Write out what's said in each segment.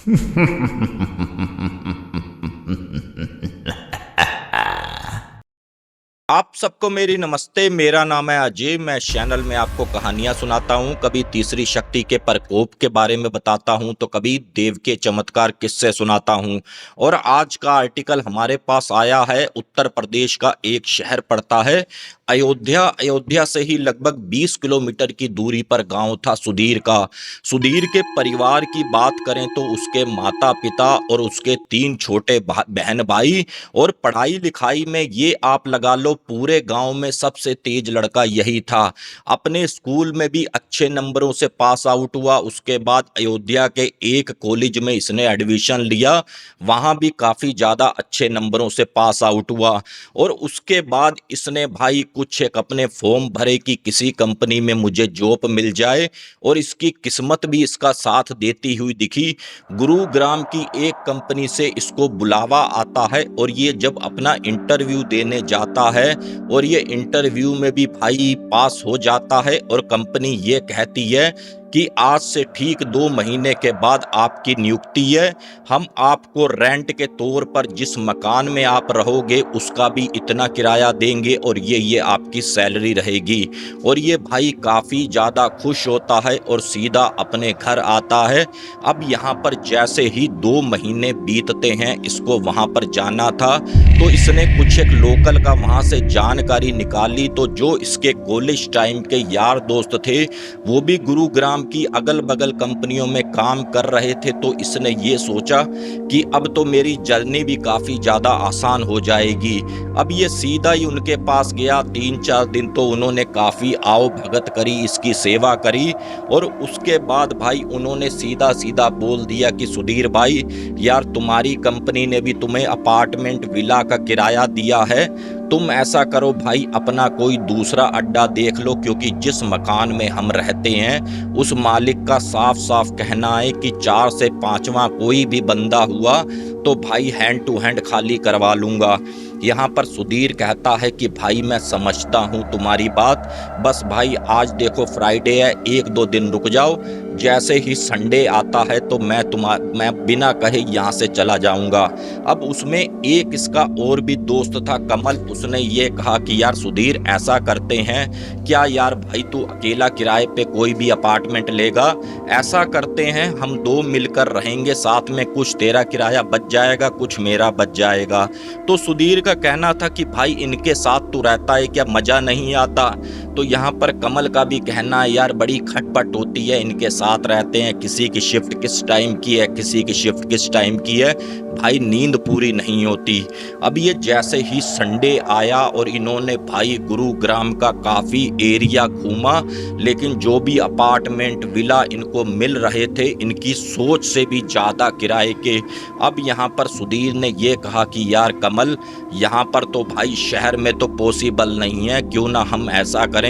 आप सबको मेरी नमस्ते। मेरा नाम है अजय। मैं इस चैनल में आपको कहानियां सुनाता हूं। कभी तीसरी शक्ति के प्रकोप के बारे में बताता हूं तो कभी देव के चमत्कार किस्से सुनाता हूं। और आज का आर्टिकल हमारे पास आया है, उत्तर प्रदेश का एक शहर पड़ता है अयोध्या। अयोध्या से ही लगभग 20 किलोमीटर की दूरी पर गांव था सुधीर का। सुधीर के परिवार की बात करें तो उसके माता पिता और उसके 3 छोटे बहन भाई, और पढ़ाई लिखाई में ये आप लगा लो पूरे गांव में सबसे तेज लड़का यही था। अपने स्कूल में भी अच्छे नंबरों से पास आउट हुआ। उसके बाद अयोध्या के एक कॉलेज में इसने एडमिशन लिया, वहां भी काफी ज्यादा अच्छे नंबरों से पास आउट हुआ। और उसके बाद इसने भाई कुछ एक अपने फॉर्म भरे कि किसी कंपनी में मुझे जॉब मिल जाए, और इसकी किस्मत भी इसका साथ देती हुई दिखी। गुरुग्राम की एक कंपनी से इसको बुलावा आता है, और ये जब अपना इंटरव्यू देने जाता है और ये इंटरव्यू में भी भाई पास हो जाता है, और कंपनी ये कहती है कि आज से ठीक 2 महीने के बाद आपकी नियुक्ति है। हम आपको रेंट के तौर पर जिस मकान में आप रहोगे उसका भी इतना किराया देंगे, और ये आपकी सैलरी रहेगी। और ये भाई काफ़ी ज़्यादा खुश होता है और सीधा अपने घर आता है। अब यहाँ पर जैसे ही 2 महीने बीतते हैं, इसको वहाँ पर जाना था, तो इसने कुछ एक लोकल का वहाँ से जानकारी निकाली। तो जो इसके कॉलेज टाइम के यार दोस्त थे वो भी गुरुग्राम की अगल बगल कंपनियों में काम कर रहे थे। तो इसने ये सोचा कि अब तो मेरी जर्नी भी काफ़ी ज़्यादा आसान हो जाएगी। अब ये सीधा ही उनके पास गया। 3-4 दिन तो उन्होंने काफ़ी आओ भगत करी, इसकी सेवा करी, और उसके बाद भाई उन्होंने सीधा सीधा बोल दिया कि सुधीर भाई यार, तुम्हारी कंपनी ने भी तुम्हें अपार्टमेंट विला का किराया दिया है, तुम ऐसा करो भाई अपना कोई दूसरा अड्डा देख लो, क्योंकि जिस मकान में हम रहते हैं उस मालिक का साफ साफ कहना है कि 4 से 5वां कोई भी बंदा हुआ तो भाई हैंड टू हैंड खाली करवा लूँगा। यहाँ पर सुधीर कहता है कि भाई मैं समझता हूँ तुम्हारी बात, बस भाई आज देखो फ्राइडे है, 1-2 दिन रुक जाओ, जैसे ही संडे आता है तो मैं बिना कहे यहाँ से चला जाऊँगा। अब उसमें एक इसका और भी दोस्त था कमल, उसने ये कहा कि यार सुधीर ऐसा करते हैं क्या यार, भाई तू अकेला किराए पे कोई भी अपार्टमेंट लेगा, ऐसा करते हैं हम 2 मिलकर रहेंगे साथ में, कुछ तेरा किराया बच जाएगा कुछ मेरा बच जाएगा। तो सुधीर का कहना था कि भाई इनके साथ तू रहता है क्या, मजा नहीं आता। तो यहाँ पर कमल का भी कहना है यार बड़ी खटपट होती है, इनके साथ रहते हैं, किसी की शिफ्ट किस टाइम की है, किसी की शिफ्ट किस टाइम की है, भाई नींद पूरी नहीं होती। अब ये जैसे ही संडे आया और इन्होंने भाई गुरुग्राम का काफ़ी एरिया घूमा, लेकिन जो भी अपार्टमेंट विला इनको मिल रहे थे इनकी सोच से भी ज़्यादा किराए के। अब यहाँ पर सुधीर ने ये कहा कि यार कमल, यहाँ पर तो भाई शहर में तो पॉसिबल नहीं है, क्यों ना हम ऐसा करें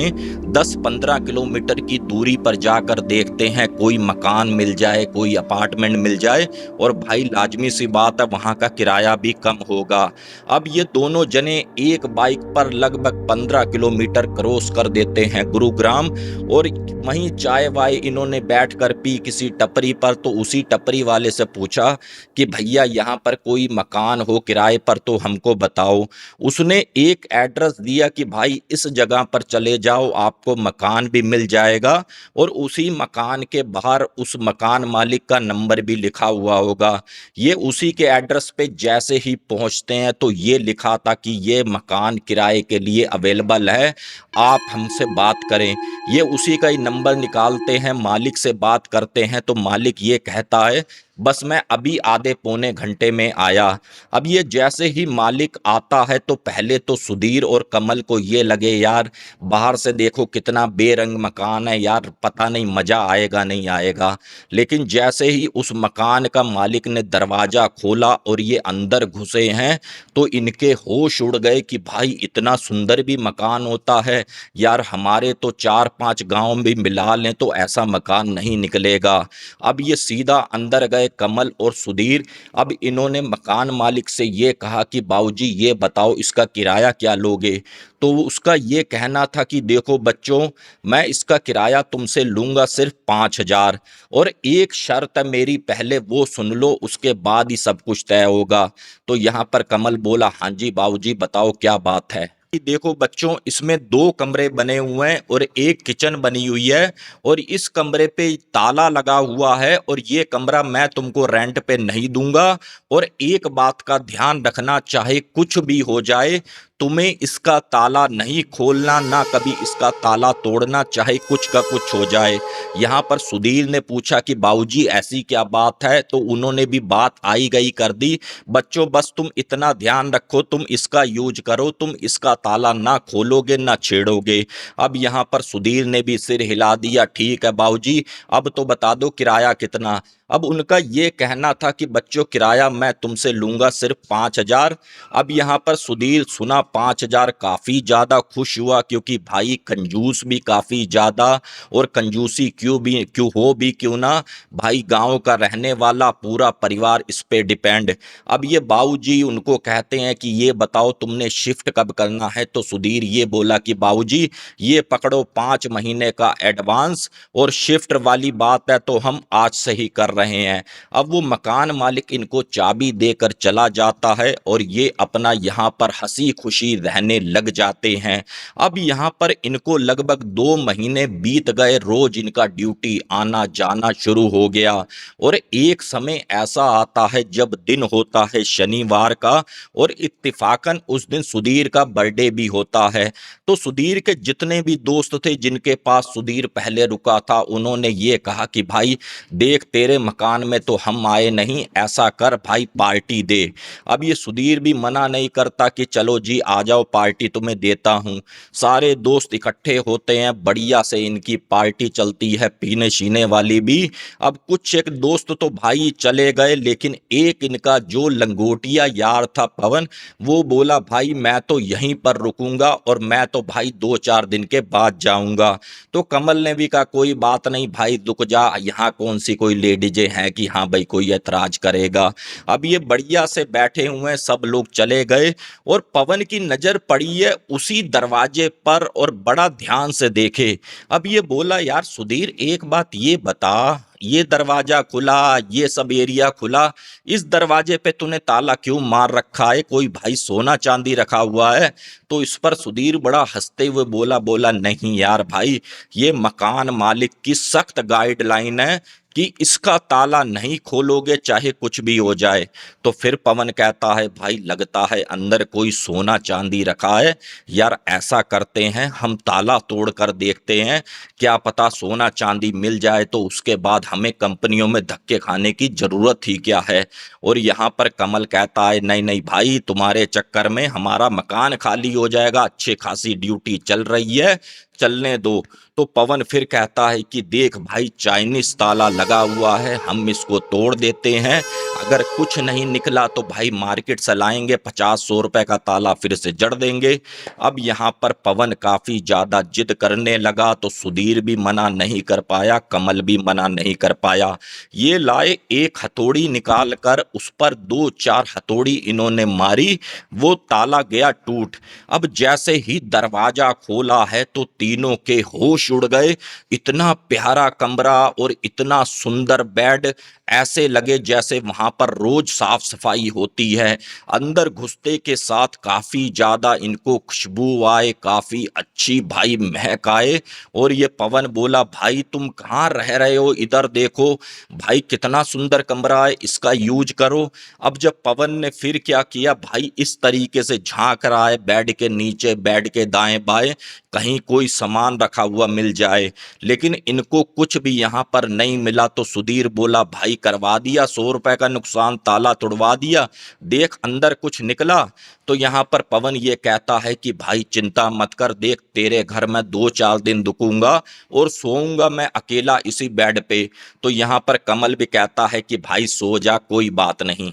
10-15 किलोमीटर की दूरी पर जाकर देखते हैं, कोई मकान मिल जाए, कोई अपार्टमेंट मिल जाए, और भाई लाजमी सी बात है वहाँ का किराया भी कम होगा। अब ये दोनों जने एक बाइक पर लगभग 15 किलोमीटर क्रॉस कर देते हैं गुरुग्राम, और वहीं चाय वाय इन्होंने बैठकर पी किसी टपरी पर। तो उसी टपरी वाले से पूछा कि भैया यहाँ पर कोई मकान हो किराए पर तो हमको बताओ। उसने एक एड्रेस दिया कि भाई इस जगह पर चले जाओ, आपको मकान भी मिल जाएगा, और उसी मकान के बाहर उस मकान मालिक का नंबर भी लिखा हुआ होगा। ये उसी के एड्रेस पे जैसे ही पहुंचते हैं तो ये लिखा था कि ये मकान किराए के लिए अवेलेबल है, आप हमसे बात करें। ये उसी का ही नंबर निकालते हैं, मालिक से बात करते हैं, तो मालिक ये कहता है बस मैं अभी आधे पौने घंटे में आया। अब ये जैसे ही मालिक आता है तो पहले तो सुधीर और कमल को ये लगे यार बाहर से देखो कितना बेरंग मकान है यार, पता नहीं मज़ा आएगा नहीं आएगा। लेकिन जैसे ही उस मकान का मालिक ने दरवाज़ा खोला और ये अंदर घुसे हैं तो इनके होश उड़ गए कि भाई इतना सुंदर भी मकान होता है यार, हमारे तो 4-5 गांव भी मिला लें तो ऐसा मकान नहीं निकलेगा। अब ये सीधा अंदर गए, गए कमल और सुधीर। अब इन्होंने मकान मालिक से ये कहा कि बाबूजी ये बताओ इसका किराया क्या लोगे। तो उसका ये कहना था कि देखो बच्चों, मैं इसका किराया तुमसे लूँगा सिर्फ 5,000, और एक शर्त है मेरी, पहले वो सुन लो उसके बाद ही सब कुछ तय होगा। तो यहाँ पर कमल बोला, हाँ जी बाबूजी बताओ क्या बात है। कि देखो बच्चों, इसमें 2 कमरे बने हुए हैं और एक किचन बनी हुई है, और इस कमरे पे ताला लगा हुआ है, और ये कमरा मैं तुमको रेंट पे नहीं दूंगा। और एक बात का ध्यान रखना, चाहे कुछ भी हो जाए, तुम्हें इसका ताला नहीं खोलना, ना कभी इसका ताला तोड़ना, चाहे कुछ का कुछ हो जाए। यहाँ पर सुधीर ने पूछा कि बाबूजी ऐसी क्या बात है, तो उन्होंने भी बात आई गई कर दी। बच्चों बस तुम इतना ध्यान रखो, तुम इसका यूज करो, तुम इसका ताला ना खोलोगे ना छेड़ोगे। अब यहाँ पर सुधीर ने भी सिर हिला दिया, ठीक है बाबूजी, अब तो बता दो किराया कितना। अब उनका ये कहना था कि बच्चों किराया मैं तुमसे लूंगा सिर्फ 5,000। अब यहाँ पर सुधीर सुना 5,000 काफ़ी ज़्यादा खुश हुआ, क्योंकि भाई कंजूस भी काफ़ी ज़्यादा, और कंजूसी क्यों ना, भाई गांव का रहने वाला पूरा परिवार इस पे डिपेंड। अब ये बाबूजी उनको कहते हैं कि ये बताओ तुमने शिफ्ट कब करना है। तो सुधीर ये बोला कि बाबूजी ये पकड़ो 5 महीने का एडवांस, और शिफ्ट वाली बात है तो हम आज से ही कर रहे हैं। अब वो मकान मालिक इनको चाबी देकर चला जाता है, और ये अपना यहाँ पर हंसी खुशी रहने लग जाते हैं। अब यहाँ पर इनको लगभग 2 महीने बीत गए, रोज इनका ड्यूटी आना जाना शुरू हो गया। और एक समय ऐसा आता है जब दिन होता है शनिवार का, और इत्तेफाकन उस दिन सुधीर का बर्थडे भी होता है। तो सुधीर के जितने भी दोस्त थे जिनके पास सुधीर पहले रुका था, उन्होंने ये कहा कि भाई देख, तेरे मकान में तो हम आए नहीं, ऐसा कर भाई पार्टी दे। अब ये सुधीर भी मना नहीं करता कि चलो जी आ जाओ, पार्टी तुम्हें देता हूँ। सारे दोस्त इकट्ठे होते हैं, बढ़िया से इनकी पार्टी चलती है, पीने शीने वाली भी। अब कुछ एक दोस्त तो भाई चले गए, लेकिन एक इनका जो लंगोटिया यार था पवन, वो बोला भाई मैं तो यहीं पर रुकूंगा, और मैं तो भाई 2-4 दिन के बाद जाऊंगा। तो कमल ने भी कहा कोई बात नहीं भाई, रुक जा, यहाँ कौन सी कोई लेडीजें हैं कि हाँ भाई कोई ऐतराज करेगा। अब ये बढ़िया से बैठे हुए हैं, सब लोग चले गए, और पवन की नजर पड़ी है उसी दरवाजे पर, और बड़ा ध्यान से देखे। अब ये बोला, यार सुधीर एक बात ये बता, ये दरवाजा खुला, ये सब एरिया खुला, इस दरवाजे पे तूने ताला क्यों मार रखा है? कोई भाई सोना चांदी रखा हुआ है? तो इस पर सुधीर बड़ा हंसते हुए बोला नहीं यार भाई, ये मकान मालिक की सख्त गाइडलाइन है कि इसका ताला नहीं खोलोगे चाहे कुछ भी हो जाए। तो फिर पवन कहता है भाई लगता है अंदर कोई सोना चांदी रखा है, यार ऐसा करते हैं हम ताला तोड़ कर देखते हैं, क्या पता सोना चांदी मिल जाए, तो उसके बाद हमें कंपनियों में धक्के खाने की जरूरत ही क्या है। और यहाँ पर कमल कहता है नहीं नहीं भाई, तुम्हारे चक्कर में हमारा मकान खाली हो जाएगा, अच्छी खासी ड्यूटी चल रही है, चलने दो। तो पवन फिर कहता है कि देख भाई, चाइनीज ताला लगा हुआ है, हम इसको तोड़ देते हैं, अगर कुछ नहीं निकला तो भाई मार्केट से लाएंगे, 50-100 रुपए का ताला फिर से जड़ देंगे। अब यहाँ पर पवन काफी ज्यादा जिद करने लगा, तो सुधीर भी मना नहीं कर पाया, कमल भी मना नहीं कर पाया। ये लाए एक हथौड़ी निकाल कर, उस पर 2-4 हथौड़ी इन्होंने मारी, वो ताला गया टूट। अब जैसे ही दरवाजा खोला है तो तीनों के होश उड़ गए। इतना प्यारा कमरा और इतना सुंदर बेड, ऐसे लगे जैसे वहां पर रोज साफ सफाई होती है। अंदर घुसते के साथ काफी ज्यादा इनको खुशबू आए, काफी अच्छी भाई महक आए। और ये पवन बोला भाई तुम कहाँ रह रहे हो, इधर देखो भाई कितना सुंदर कमरा है, इसका यूज करो। अब जब पवन ने फिर क्या किया भाई, इस तरीके से झांक रहा है बेड के नीचे, बेड के दाएं बाएं, कहीं कोई सामान रखा हुआ मिल जाए, लेकिन इनको कुछ भी यहां पर नहीं मिला। तो सुधीर बोला भाई करवा दिया 100 रुपए का नुकसान, ताला तोड़वा दिया, देख अंदर कुछ निकला। तो यहां पर पवन ये कहता है कि भाई चिंता मत कर, देख तेरे घर में 2-4 दिन रुकूंगा और सोऊंगा मैं अकेला इसी बेड पे। तो यहां पर कमल भी कहता है कि भाई सो जा, कोई बात नहीं।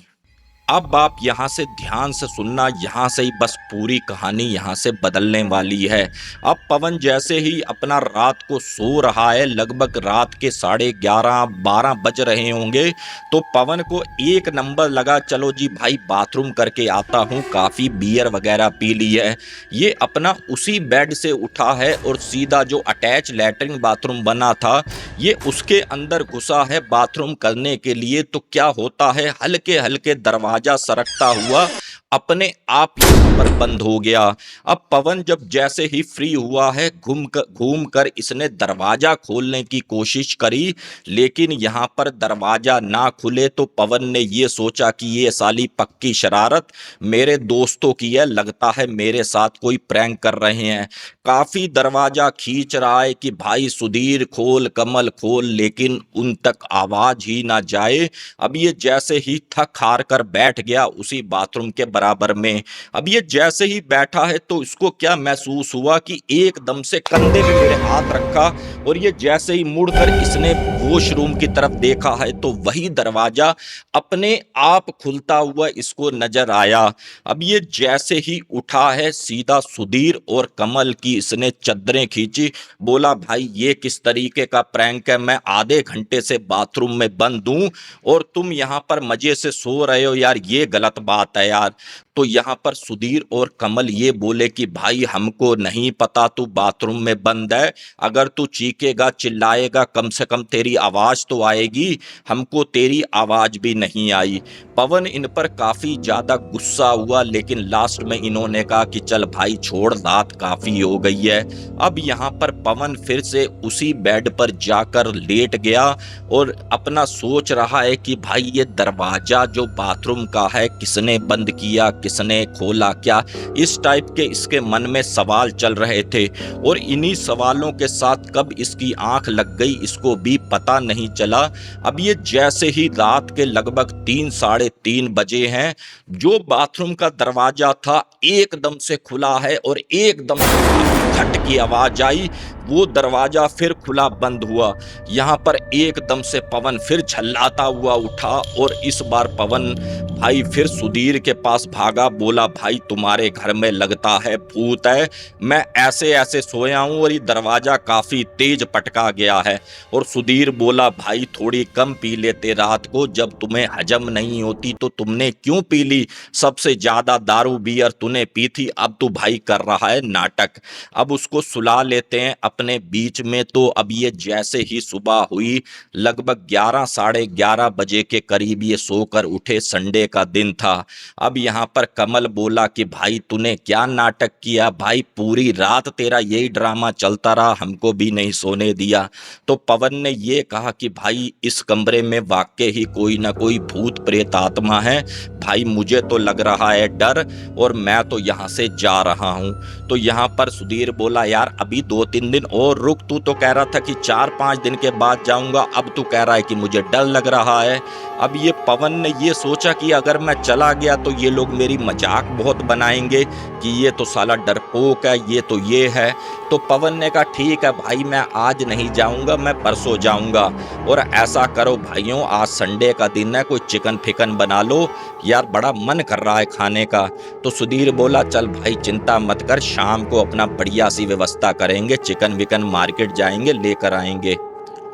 अब आप यहाँ से ध्यान से सुनना, यहाँ से ही बस पूरी कहानी यहाँ से बदलने वाली है। अब पवन जैसे ही अपना रात को सो रहा है, लगभग रात के 11:30-12 बज रहे होंगे, तो पवन को एक नंबर लगा, चलो जी भाई बाथरूम करके आता हूँ, काफ़ी बियर वगैरह पी ली है। ये अपना उसी बेड से उठा है और सीधा जो अटैच लैट्रिन बाथरूम बना था, ये उसके अंदर घुसा है बाथरूम करने के लिए। तो क्या होता है, हल्के हल्के दरवाजा सरकता हुआ अपने आप यहाँ पर बंद हो गया। अब पवन जब जैसे ही फ्री हुआ है, घूम कर इसने दरवाजा खोलने की कोशिश करी, लेकिन यहाँ पर दरवाजा ना खुले। तो पवन ने ये सोचा कि ये साली पक्की शरारत मेरे दोस्तों की है, लगता है मेरे साथ कोई प्रैंक कर रहे हैं। काफी दरवाजा खींच रहा है कि भाई सुधीर खोल, कमल खोल, लेकिन उन तक आवाज ही ना जाए। अब ये जैसे ही थक हार कर बैठ गया उसी बाथरूम के बराबर में। अब ये जैसे ही बैठा है तो इसको क्या महसूस हुआ कि एकदम से कंधे पे मेरे हाथ रखा, और ये जैसे ही मुड़कर इसने वॉशरूम की तरफ देखा है तो वही दरवाजा अपने आप खुलता हुआ इसको नजर आया। अब ये जैसे ही उठा है, सीधा सुधीर और कमल की इसने चद्दरें खींची, बोला भाई ये किस तरीके का प्रैंक है, मैं आधे घंटे से बाथरूम में बंद हूं और तुम यहां पर मजे से सो रहे हो यार, ये गलत बात है यार। तो यहाँ पर सुधीर और कमल ये बोले कि भाई हमको नहीं पता तू बाथरूम में बंद है, अगर तू चीखेगा चिल्लाएगा कम से कम तेरी आवाज तो आएगी, हमको तेरी आवाज भी नहीं आई। पवन इन पर काफी ज्यादा गुस्सा हुआ, लेकिन लास्ट में इन्होंने कहा कि चल भाई छोड़, रात काफी हो गई है। अब यहाँ पर पवन फिर से उसी बेड पर जाकर लेट गया और अपना सोच रहा है कि भाई ये दरवाजा जो बाथरूम का है किसने बंद किया, किसने खोला, क्या इस टाइप के इसके मन में सवाल चल रहे थे। और इन्हीं सवालों के साथ कब इसकी आंख लग गई इसको भी पता नहीं चला। अब ये जैसे ही रात के लगभग 3-3:30 बजे हैं, जो बाथरूम का दरवाजा था एकदम से खुला है और एकदम से खट की आवाज आई, वो दरवाजा फिर खुला बंद हुआ। यहाँ पर एकदम से पवन फिर झल्लाता हुआ उठा और इस बार पवन भाई फिर सुधीर के पास भागा, बोला भाई तुम्हारे घर में लगता है भूत है, मैं ऐसे ऐसे सोया हूं और ये दरवाजा काफी तेज पटका गया है। और सुधीर बोला भाई थोड़ी कम पी लेते रात को, जब तुम्हें हजम नहीं होती तो तुमने क्यों पी ली, सबसे ज्यादा दारू बियर तूने पी थी, अब तू भाई कर रहा है नाटक। अब उसको सुला लेते हैं अपने बीच में। तो अब ये जैसे ही सुबह हुई, लगभग 11-11:30 बजे के करीब ये सोकर उठे, संडे का दिन था। अब यहाँ पर कमल बोला कि भाई तूने क्या नाटक किया, भाई पूरी रात तेरा यही ड्रामा चलता रहा, हमको भी नहीं सोने दिया। तो पवन ने ये कहा कि भाई इस कमरे में वाकई ही कोई ना कोई भूत प्रेत आत्मा है, भाई मुझे तो लग रहा है डर और मैं तो यहाँ से जा रहा हूँ। तो यहाँ पर सुधीर बोला यार अभी 2-3 दिन और रुक, तू तो कह रहा था कि 4-5 दिन के बाद जाऊंगा, अब तू कह रहा है कि मुझे डर लग रहा है। अब ये पवन ने ये सोचा कि अगर मैं चला गया तो ये लोग मेरी मजाक बहुत बनाएंगे कि ये तो साला डरपोक है, ये तो ये है। तो पवन ने कहा ठीक है भाई मैं आज नहीं जाऊंगा, मैं परसों जाऊंगा। और ऐसा करो भाइयों, आज संडे का दिन है, कोई चिकन फिकन बना लो यार, बड़ा मन कर रहा है खाने का। तो सुधीर बोला चल भाई चिंता मत कर, शाम को अपना बढ़िया सी व्यवस्था करेंगे, चिकन विकन मार्केट जाएंगे लेकर आएंगे।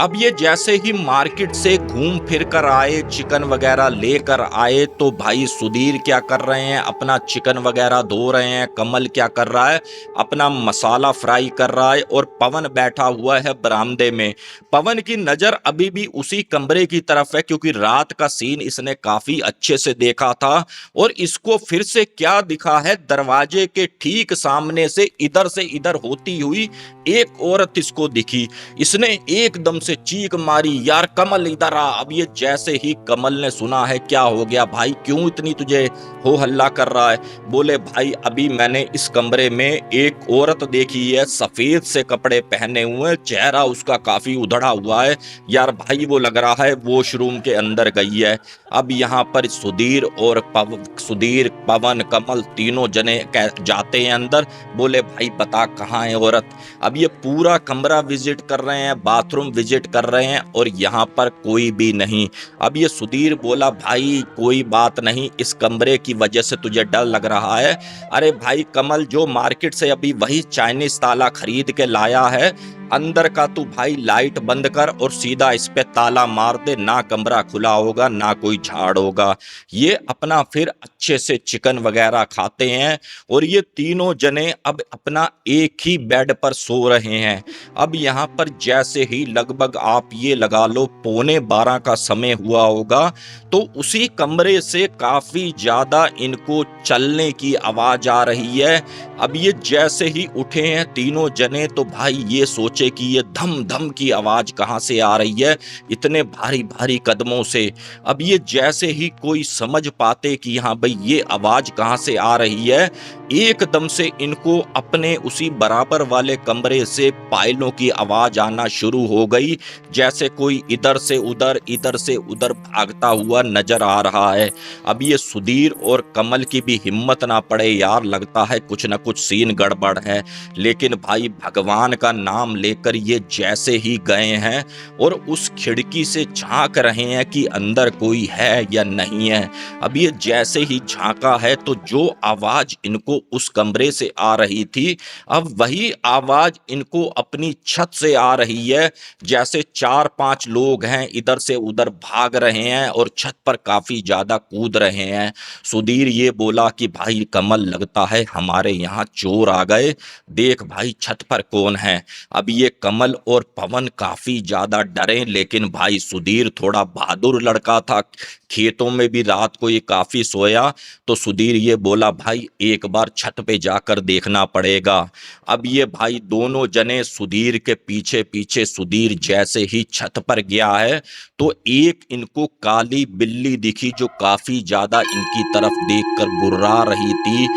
अब ये जैसे ही मार्केट से घूम फिर कर आए, चिकन वगैरह लेकर आए, तो भाई सुधीर क्या कर रहे हैं, अपना चिकन वगैरह धो रहे हैं, कमल क्या कर रहा है, अपना मसाला फ्राई कर रहा है, और पवन बैठा हुआ है बरामदे में। पवन की नज़र अभी भी उसी कमरे की तरफ है, क्योंकि रात का सीन इसने काफ़ी अच्छे से देखा था। और इसको फिर से क्या दिखा है, दरवाजे के ठीक सामने से इधर होती हुई एक औरत इसको दिखी। इसने एकदम से चीख मारी, यार कमल इधर आ। अब ये जैसे ही कमल ने सुना है, क्या हो गया भाई, क्यों इतनी तुझे हो हल्ला कर रहा है, बोले भाई अभी मैंने इस कमरे में एक औरत देखी है, सफेद से कपड़े पहने हुए, चेहरा उसका काफी उधड़ा हुआ है, यार भाई वो लग रहा है वॉशरूम के अंदर गई है। अब यहाँ पर सुधीर पवन कमल तीनों जने जाते हैं अंदर, बोले भाई बता कहाँ है औरत। अब ये पूरा कमरा विजिट कर रहे हैं, बाथरूम विजिट कॉन्सेंट्रेट कर रहे हैं और यहाँ पर कोई भी नहीं। अब ये सुधीर बोला, भाई कोई बात नहीं, इस कमरे की वजह से तुझे डर लग रहा है। अरे भाई कमल, जो मार्केट से अभी वही चाइनीज ताला खरीद के लाया है, अंदर का तू भाई लाइट बंद कर और सीधा इस पे ताला मार दे, ना कमरा खुला होगा ना कोई झाड़ होगा। ये अपना फिर अच्छे से चिकन वगैरह खाते हैं और ये तीनों जने अब अपना एक ही बेड पर सो रहे हैं। अब यहाँ पर जैसे ही लगभग आप ये लगा लो 11:15 का समय हुआ होगा, तो उसी कमरे से काफी ज्यादा इनको चलने की आवाज आ रही है। अब ये जैसे ही उठे हैं तीनों जने, तो भाई ये सोचे कि ये धम धम की आवाज कहाँ से आ रही है इतने भारी भारी कदमों से। अब ये जैसे ही कोई समझ पाते कि हाँ भाई ये आवाज कहाँ से आ रही है, एकदम से इनको अपने उसी बराबर वाले कमरे से पायलों की आवाज आना शुरू हो गई, जैसे कोई इधर से उधर भागता हुआ नजर आ रहा है। अब ये सुधीर और कमल की भी हिम्मत ना पड़े यार, लगता है कुछ ना कुछ सीन गड़बड़ है। लेकिन भाई भगवान का नाम लेकर ये जैसे ही गए हैं और उस खिड़की से झांक रहे हैं कि अंदर कोई है या नहीं है। अब ये जैसे ही झांका है तो जो आवाज इनको उस कमरे से आ रही थी, अब वही आवाज इनको अपनी छत से आ रही है। जैसे 4-5 लोग हैं इधर से उधर भाग रहे हैं और छत पर काफी ज्यादा कूद रहे हैं। सुधीर ये बोला कि भाई कमल, लगता है हमारे यहाँ चोर आ गए, देख भाई छत पर कौन है। अब ये कमल और पवन काफी ज्यादा डरे, लेकिन भाई सुधीर थोड़ा बहादुर लड़का था, खेतों में भी रात को ये काफी सोया, तो सुधीर ये बोला भाई एक बार छत पे जाकर देखना पड़ेगा। अब ये भाई दोनों जने सुधीर के पीछे पीछे, सुधीर जैसे ही छत पर गया है तो एक इनको काली बिल्ली दिखी जो काफी ज्यादा इनकी तरफ देखकर गुर्रा रही थी।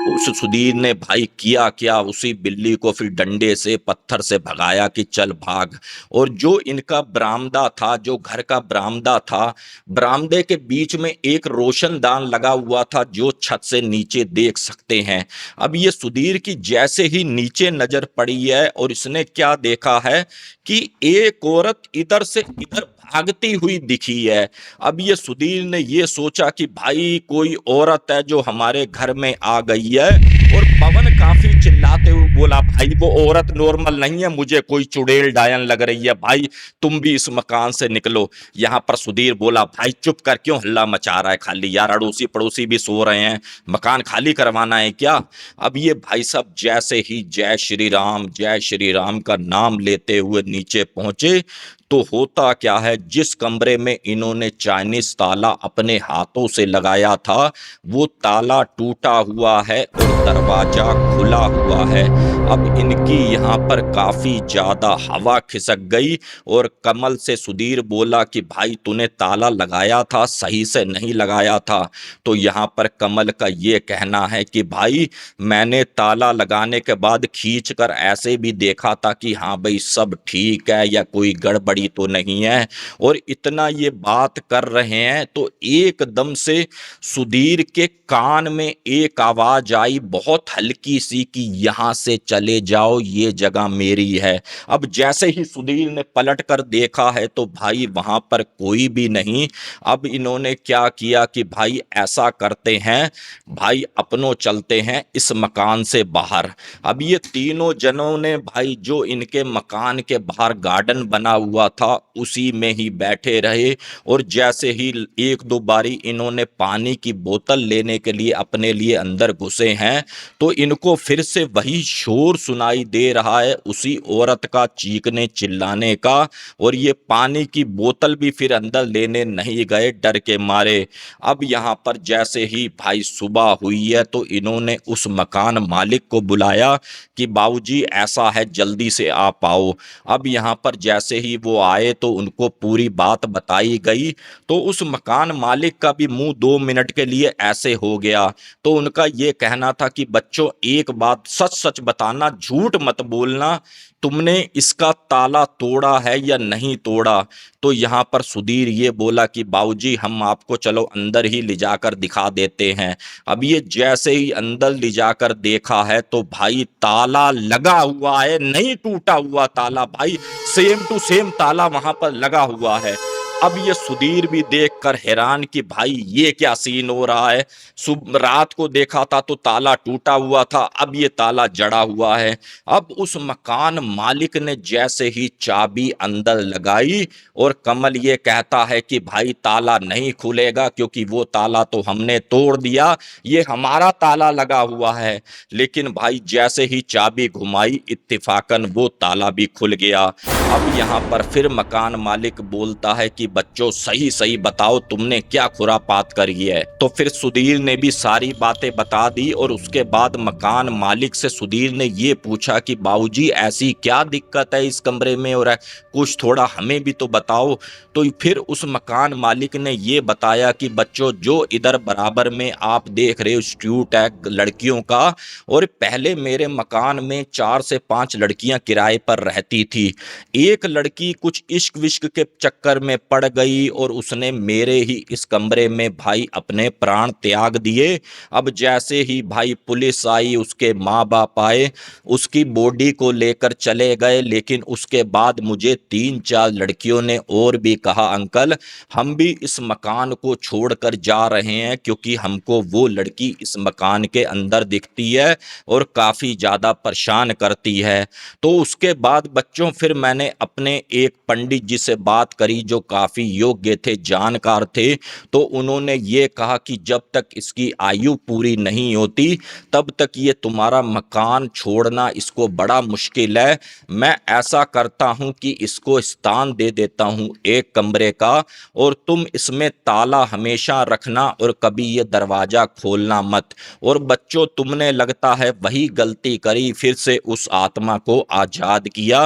उस सुधीर ने भाई किया क्या, उसी बिल्ली को फिर डंडे से पत्थर से भगाया कि चल भाग। और जो इनका बरामदा था, जो घर का बरामदा था, बरामदे के बीच में एक रोशनदान लगा हुआ था जो छत से नीचे देख सकते हैं। अब ये सुधीर की जैसे ही नीचे नजर पड़ी है और इसने क्या देखा है कि एक औरत इधर से इधर भागती हुई दिखी है। अब ये सुधीर ने ये सोचा कि भाई कोई औरत है जो हमारे घर में आ गई है, और पवन काफी चिल्लाते हुए बोला भाई वो औरत नॉर्मल नहीं है, मुझे कोई चुड़ैल डायन लग रही है, भाई तुम भी इस मकान से निकलो। यहाँ पर सुधीर बोला भाई चुप कर, क्यों हल्ला मचा रहा है खाली यार, अड़ोसी पड़ोसी भी सो रहे हैं, मकान खाली करवाना है क्या। अब ये भाई साहब जैसे ही जय श्री राम का नाम लेते हुए नीचे पहुंचे, तो होता क्या है, जिस कमरे में इन्होंने चाइनीज ताला अपने हाथों से लगाया था वो ताला टूटा हुआ है और दरवाजा खुला हुआ है। अब इनकी यहाँ पर काफी ज्यादा हवा खिसक गई और कमल से सुधीर बोला कि भाई तूने ताला लगाया था, सही से नहीं लगाया था। तो यहाँ पर कमल का ये कहना है कि भाई मैंने ताला लगाने के बाद खींच कर ऐसे भी देखा था कि हाँ भाई सब ठीक है या कोई गड़बड़ी तो नहीं है। और इतना ये बात कर रहे हैं तो एकदम से सुधीर के कान में एक आवाज आई बहुत हल्की सी कि यहां से चले जाओ, ये जगह मेरी है। अब जैसे ही सुधीर ने पलट कर देखा है तो भाई वहां पर कोई भी नहीं। अब इन्होंने क्या किया कि भाई ऐसा करते हैं, भाई अपनों चलते हैं इस मकान से बाहर। अब ये तीनों जनों ने भाई जो इनके मकान के बाहर गार्डन बना हुआ था उसी में ही बैठे रहे, और जैसे ही एक दो बारी इन्होंने पानी की बोतल लेने के लिए अपने लिए अंदर घुसे हैं तो इनको फिर से वही शोर सुनाई दे रहा है, उसी औरत का चीखने चिल्लाने का। और ये पानी की बोतल भी फिर अंदर लेने नहीं गए डर के मारे। अब यहाँ पर जैसे ही भाई सुबह हुई है तो इन्होंने उस मकान मालिक को बुलाया कि बाबूजी ऐसा है जल्दी से आप आओ। अब यहाँ पर जैसे ही वो आए तो उनको पूरी बात बताई गई, तो उस मकान मालिक का भी मुंह 2 मिनट के लिए ऐसे हो गया। तो उनका ये कहना था कि बच्चों एक बात सच सच बताना, झूठ मत बोलना तुमने इसका ताला तोड़ा है या नहीं तोड़ा? तो यहाँ पर सुधीर ये बोला कि बाबूजी हम आपको चलो अंदर ही ले जाकर दिखा देते हैं। अब ये जैसे ही अंदर ले जाकर देखा है तो भाई ताला लगा हुआ है, नहीं टूटा हुआ ताला भाई, सेम टू सेम ताला वहां पर लगा हुआ है। अब ये सुधीर भी देखकर हैरान कि भाई ये क्या सीन हो रहा है। सुबह रात को देखा था तो ताला टूटा हुआ था, अब ये ताला जड़ा हुआ है। अब उस मकान मालिक ने जैसे ही चाबी अंदर लगाई और कमल ये कहता है कि भाई ताला नहीं खुलेगा क्योंकि वो ताला तो हमने तोड़ दिया, ये हमारा ताला लगा हुआ है। लेकिन भाई जैसे ही चाबी घुमाई इत्तेफाकन वो ताला भी खुल गया। अब यहाँ पर फिर मकान मालिक बोलता है कि बच्चों सही सही बताओ तुमने क्या खुरापात करी है। तो फिर सुधीर ने भी सारी बातें बता दी और उसके बाद मकान मालिक से सुधीर ने ये पूछा कि बाबूजी ऐसी क्या दिक्कत है इस कमरे में और कुछ थोड़ा हमें भी तो बताओ। तो फिर उस मकान मालिक ने ये बताया कि बच्चों जो इधर बराबर में आप देख रहे हो इंस्टीट्यूट है लड़कियों का, और पहले मेरे मकान में 4 से 5 लड़कियां किराए पर रहती थी। एक लड़की कुछ इश्क विश्क के चक्कर में पड़ गई और उसने मेरे ही इस कमरे में भाई अपने प्राण त्याग दिए। अब जैसे ही भाई पुलिस आई, उसके माँ बाप आए, उसकी बॉडी को लेकर चले गए। लेकिन उसके बाद मुझे 3-4 लड़कियों ने और भी कहा अंकल हम भी इस मकान को छोड़कर जा रहे हैं क्योंकि हमको वो लड़की इस मकान के अंदर दिखती है और काफ़ी ज़्यादा परेशान करती है। तो उसके बाद बच्चों फिर मैंने अपने एक पंडित जी से बात करी जो काफ़ी योग्य थे, जानकार थे। तो उन्होंने ये कहा कि जब तक इसकी आयु पूरी नहीं होती तब तक ये तुम्हारा मकान छोड़ना इसको बड़ा मुश्किल है। मैं ऐसा करता हूं कि इसको स्थान दे देता हूं एक कमरे का, और तुम इसमें ताला हमेशा रखना और कभी ये दरवाज़ा खोलना मत। और बच्चों तुमने लगता है वही गलती करी, फिर से उस आत्मा को आज़ाद किया।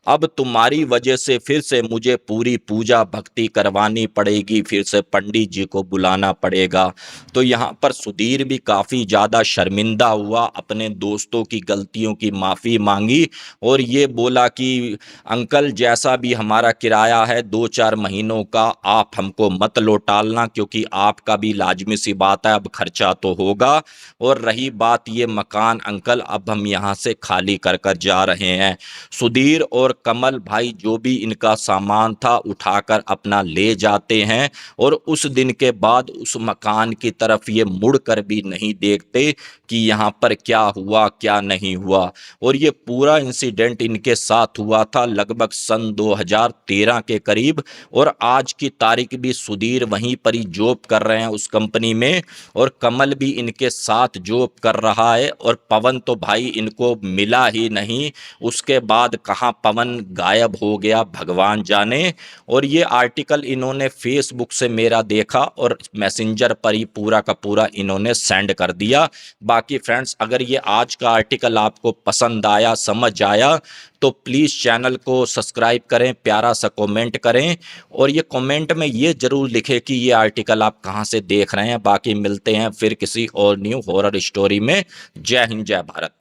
अब तुम्हारी वजह से फिर से मुझे पूरी पूजा भक्ति करवानी पड़ेगी, फिर से पंडित जी को बुलाना पड़ेगा। तो यहाँ पर सुधीर भी काफ़ी ज़्यादा शर्मिंदा हुआ, अपने दोस्तों की गलतियों की माफ़ी मांगी और ये बोला कि अंकल जैसा भी हमारा किराया है 2-4 महीनों का आप हमको मत लौटालना क्योंकि आपका भी लाजमी सी बात है, अब खर्चा तो होगा। और रही बात ये मकान अंकल अब हम यहाँ से खाली कर कर जा रहे हैं। सुधीर और कमल भाई जो भी इनका सामान था उठाकर अपना ले जाते हैं और उस दिन के बाद उस मकान की तरफ ये मुड़कर भी नहीं देखते कि यहाँ पर क्या हुआ क्या नहीं हुआ। और ये पूरा इंसिडेंट इनके साथ हुआ था लगभग सन 2013 के करीब, और आज की तारीख भी सुधीर वहीं पर ही जॉब कर रहे हैं उस कंपनी में, और कमल भी इनके साथ जॉब कर रहा है। और पवन तो भाई इनको मिला ही नहीं, उसके बाद कहाँ पवन गायब हो गया भगवान जाने। और ये आर्टिकल इन्होंने फेसबुक से मेरा देखा और मैसेंजर पर ही पूरा का पूरा इन्होंने सेंड कर दिया। बाकी फ्रेंड्स अगर ये आज का आर्टिकल आपको पसंद आया, समझ आया, तो प्लीज़ चैनल को सब्सक्राइब करें, प्यारा सा कमेंट करें और ये कमेंट में ये ज़रूर लिखें कि ये आर्टिकल आप कहाँ से देख रहे हैं। बाकी मिलते हैं फिर किसी और न्यू हॉरर स्टोरी में। जय हिंद, जय भारत।